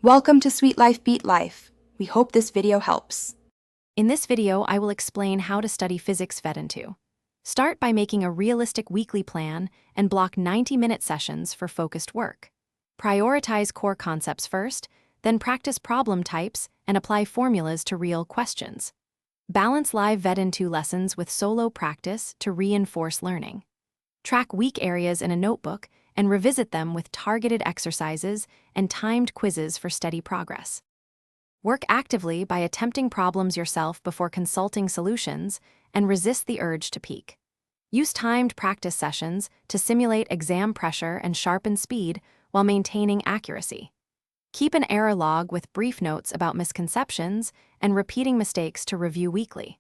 Welcome to Sweet Life Beat Life. We hope this video helps. In this video, I will explain how to study physics Vedantu. Start by making a realistic weekly plan and block 90-minute sessions for focused work. Prioritize core concepts first, then practice problem types and apply formulas to real questions. Balance live Vedantu lessons with solo practice to reinforce learning. Track weak areas in a notebook and revisit them with targeted exercises and timed quizzes for steady progress. Work actively by attempting problems yourself before consulting solutions and resist the urge to peek. Use timed practice sessions to simulate exam pressure and sharpen speed while maintaining accuracy. Keep an error log with brief notes about misconceptions and repeating mistakes to review weekly.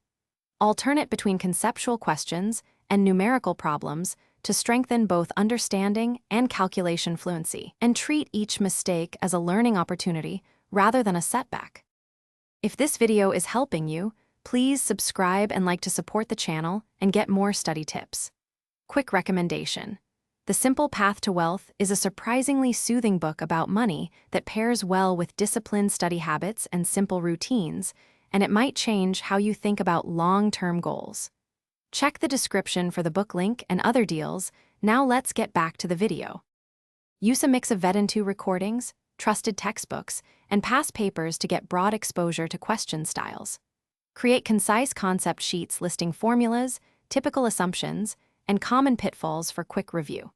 Alternate between conceptual questions and numerical problems to strengthen both understanding and calculation fluency, and treat each mistake as a learning opportunity rather than a setback. If this video is helping you, please subscribe and like to support the channel and get more study tips. Quick recommendation. The Simple Path to Wealth is a surprisingly soothing book about money that pairs well with disciplined study habits and simple routines, and it might change how you think about long-term goals. Check the description for the book link and other deals. Now let's get back to the video. Use a mix of Vedantu recordings, trusted textbooks, and past papers to get broad exposure to question styles. Create concise concept sheets listing formulas, typical assumptions, and common pitfalls for quick review.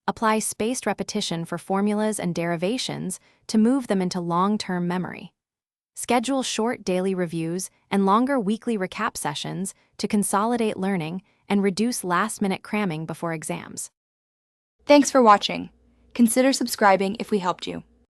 Apply spaced repetition for formulas and derivations to move them into long-term memory. Schedule short daily reviews and longer weekly recap sessions to consolidate learning and reduce last-minute cramming before exams. Thanks for watching. Consider subscribing if we helped you.